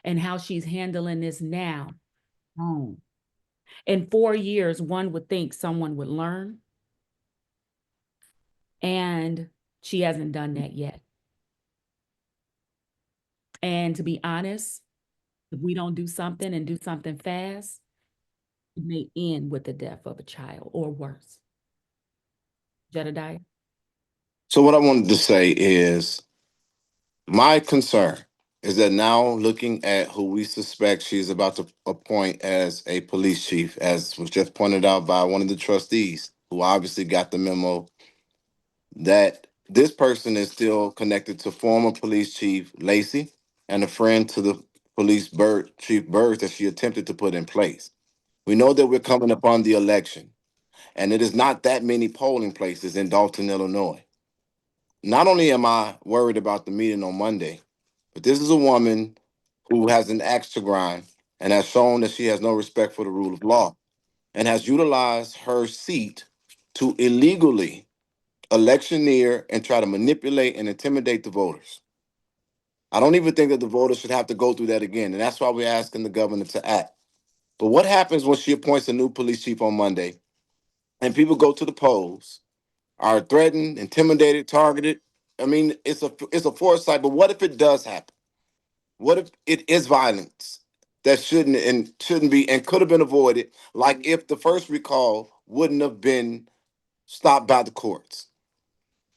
And how she's handling this now. Wrong. In 4 years, one would think someone would learn. And she hasn't done that yet. And to be honest, if we don't do something and do something fast, it may end with the death of a child or worse. Jedediah? So what I wanted to say is my concern is that now looking at who we suspect she's about to appoint as a police chief, as was just pointed out by one of the trustees, who obviously got the memo, that this person is still connected to former police chief Lacey and a friend to the police chief Burrs that she attempted to put in place. We know that we're coming upon the election, and it is not that many polling places in Dalton, Illinois. Not only am I worried about the meeting on Monday, but this is a woman who has an axe to grind and has shown that she has no respect for the rule of law and has utilized her seat to illegally electioneer and try to manipulate and intimidate the voters. I don't even think that the voters should have to go through that again, and that's why we're asking the governor to act. But what happens when she appoints a new police chief on Monday and people go to the polls, are threatened, intimidated, targeted? I mean, it's a foresight, but what if it does happen? What if it is violence that shouldn't be and could have been avoided, like if the first recall wouldn't have been stopped by the courts?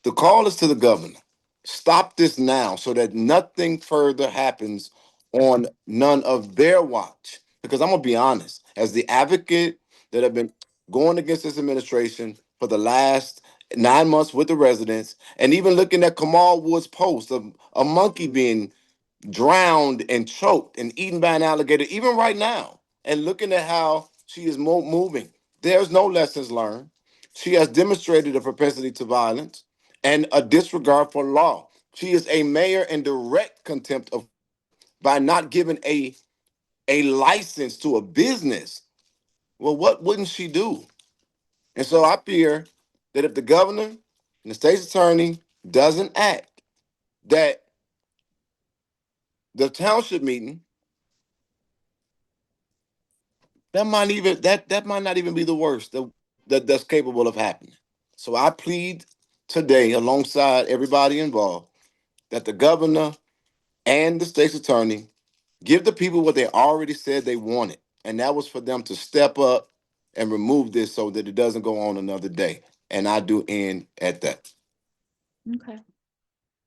The call is to the governor. Stop this now so that nothing further happens on none of their watch. Because I'm going to be honest, as the advocate that have been going against this administration for the last 9 months with the residents, and even looking at Kamal Wood's post of a monkey being drowned and choked and eaten by an alligator, even right now, and looking at how she is moving, there's no lessons learned. She has demonstrated a propensity to violence and a disregard for law. She is a mayor in direct contempt of by not giving a license to a business. Well, what wouldn't she do? And so I fear that if the governor and the state's attorney doesn't act, that the township meeting that might not even be the worst that's capable of happening. So I plead today, alongside everybody involved, that the governor and the state's attorney give the people what they already said they wanted, and that was for them to step up and remove this so that it doesn't go on another day. And I do end at that. Okay.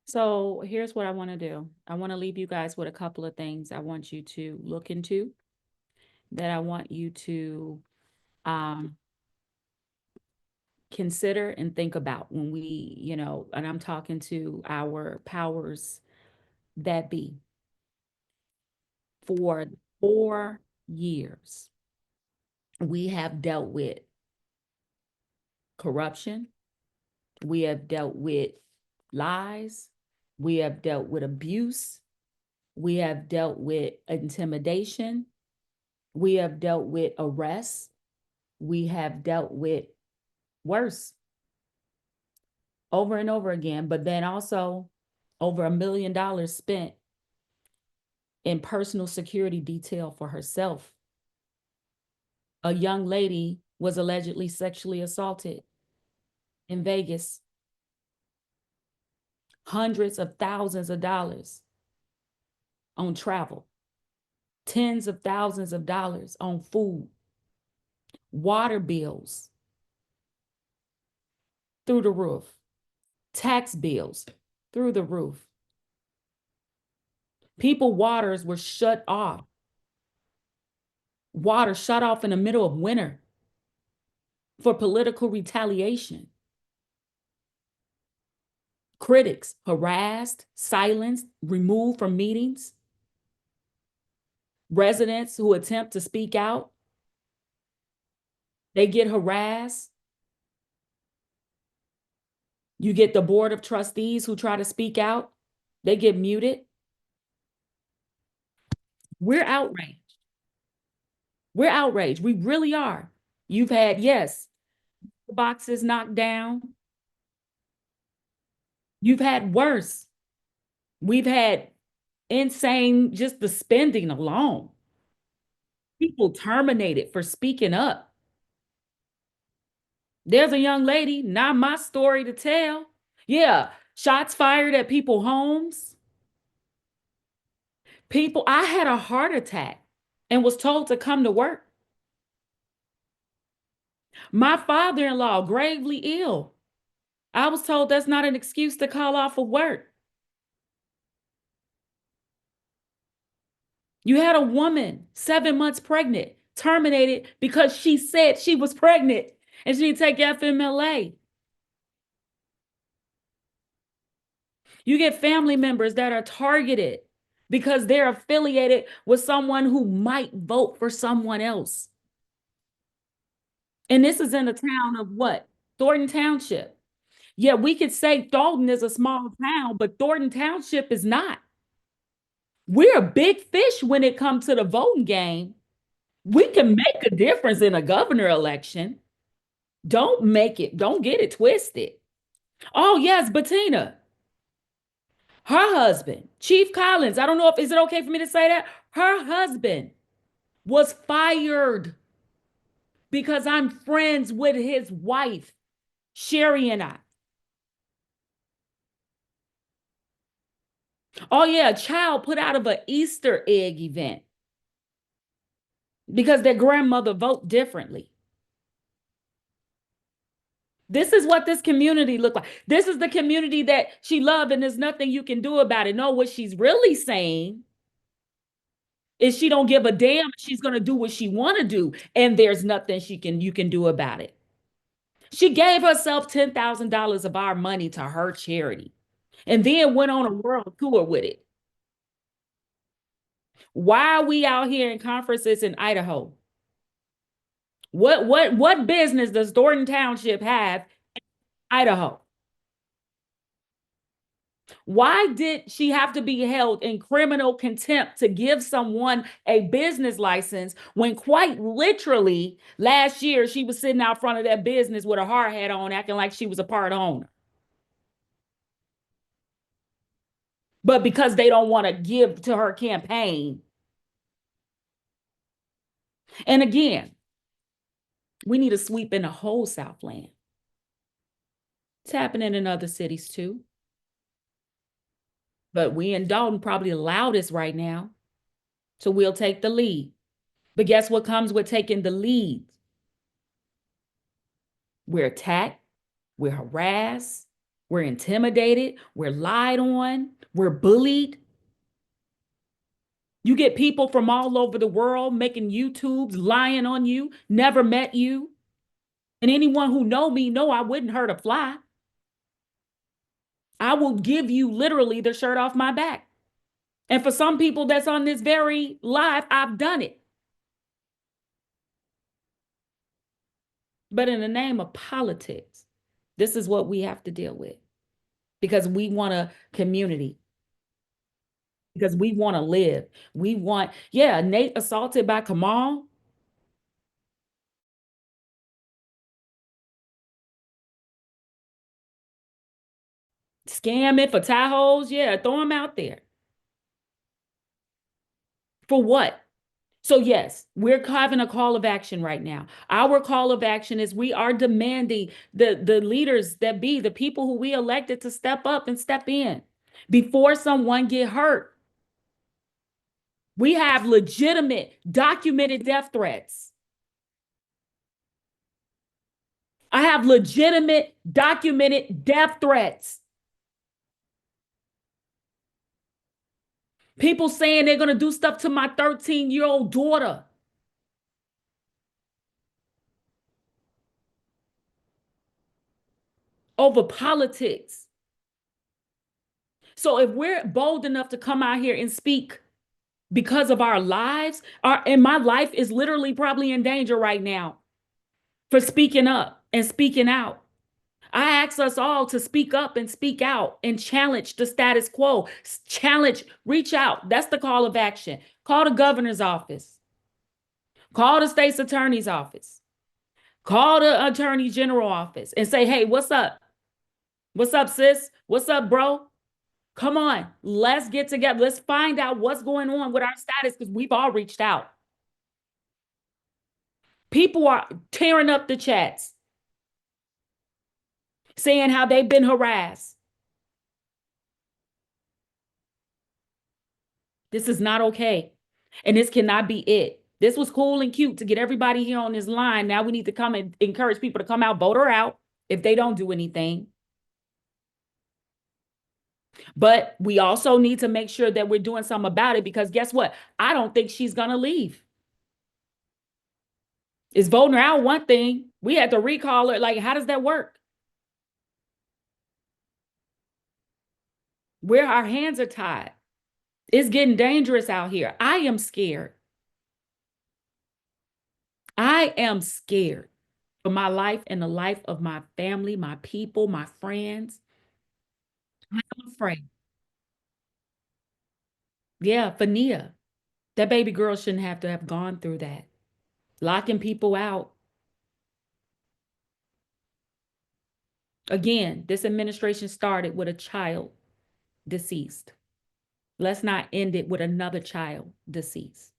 So here's what I want to do. I want to leave you guys with a couple of things I want you to look into, that I want you to consider and think about when we, you know, and I'm talking to our powers that be. For 4 years, we have dealt with corruption. We have dealt with lies. We have dealt with abuse. We have dealt with intimidation. We have dealt with arrests. We have dealt with worse over and over again, but then also over $1 million spent in personal security detail for herself. A young lady was allegedly sexually assaulted in Vegas. Hundreds of thousands of dollars on travel. Tens of thousands of dollars on food. Water bills through the roof. Tax bills through the roof. People waters were shut off. Water shut off in the middle of winter for political retaliation. Critics harassed, silenced, removed from meetings. Residents who attempt to speak out, they get harassed. You get the board of trustees who try to speak out, they get muted. We're outraged. We're outraged. We really are. You've had, yes, boxes knocked down. You've had worse. We've had insane, just the spending alone. People terminated for speaking up. There's a young lady, not my story to tell. Yeah, shots fired at people's homes. I had a heart attack and was told to come to work. My father-in-law, gravely ill. I was told that's not an excuse to call off of work. You had a woman 7 months pregnant, terminated because she said she was pregnant and she didn't take FMLA. You get family members that are targeted because they're affiliated with someone who might vote for someone else. And this is in a town of what? Thornton Township. Yeah, we could say Thornton is a small town, but Thornton Township is not. We're a big fish when it comes to the voting game. We can make a difference in a governor election. Don't get it twisted. Oh, yes, Bettina. Her husband, Chief Collins, I don't know is it okay for me to say that? Her husband was fired because I'm friends with his wife, Sherry and I. Oh yeah, a child put out of an Easter egg event because their grandmother vote differently. This is what this community looked like. This is the community that she loved, and there's nothing you can do about it. No, what she's really saying is she don't give a damn. She's going to do what she want to do, and there's nothing you can do about it. She gave herself $10,000 of our money to her charity and then went on a world tour with it. Why are we out here in conferences in Idaho? What business does Thornton Township have in Idaho? Why did she have to be held in criminal contempt to give someone a business license when quite literally last year she was sitting out front of that business with a hard hat on acting like she was a part owner? But because they don't want to give to her campaign. And again, we need a sweep in the whole Southland. It's happening in other cities too. But we in Dalton probably the loudest right now. So we'll take the lead. But guess what comes with taking the lead? We're attacked, we're harassed, we're intimidated, we're lied on, we're bullied. You get people from all over the world making YouTubes, lying on you, never met you. And anyone who know me know I wouldn't hurt a fly. I will give you literally the shirt off my back. And for some people that's on this very live, I've done it. But in the name of politics, this is what we have to deal with because we want a community. Because we want to live. We want, yeah, Nate assaulted by Kamal. Scamming for Tahoes, yeah, throw them out there. For what? So yes, we're having a call of action right now. Our call of action is we are demanding the leaders that be the people who we elected to step up and step in before someone get hurt. We have legitimate documented death threats. I have legitimate documented death threats. People saying they're going to do stuff to my 13-year-old daughter. Over politics. So if we're bold enough to come out here and speak because of our lives, and my life is literally probably in danger right now for speaking up and speaking out. I ask us all to speak up and speak out and challenge the status quo. Challenge, reach out. That's the call of action. Call the governor's office. Call the state's attorney's office. Call the attorney general office and say, hey, what's up? What's up, sis? What's up, bro? Come on, let's get together. Let's find out what's going on with our status because we've all reached out. People are tearing up the chats, saying how they've been harassed. This is not okay. And this cannot be it. This was cool and cute to get everybody here on this line. Now we need to come and encourage people to come out, vote her out if they don't do anything. But we also need to make sure that we're doing something about it because guess what? I don't think she's going to leave. Is voting her out one thing? We had to recall her. Like, how does that work? Where our hands are tied. It's getting dangerous out here. I am scared. I am scared for my life and the life of my family, my people, my friends. I'm afraid. Yeah, for Nia. That baby girl shouldn't have to have gone through that. Locking people out. Again, this administration started with a child deceased. Let's not end it with another child deceased.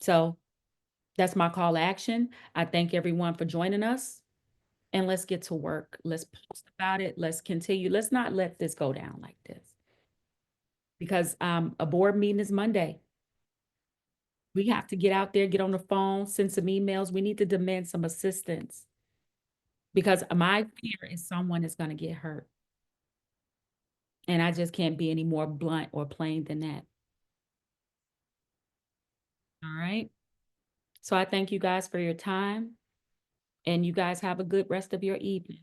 So that's my call to action. I thank everyone for joining us. And let's get to work. Let's post about it. Let's continue. Let's not let this go down like this. Because a board meeting is Monday. We have to get out there, get on the phone, send some emails. We need to demand some assistance. Because my fear is someone is going to get hurt. And I just can't be any more blunt or plain than that. All right. So I thank you guys for your time. And you guys have a good rest of your evening.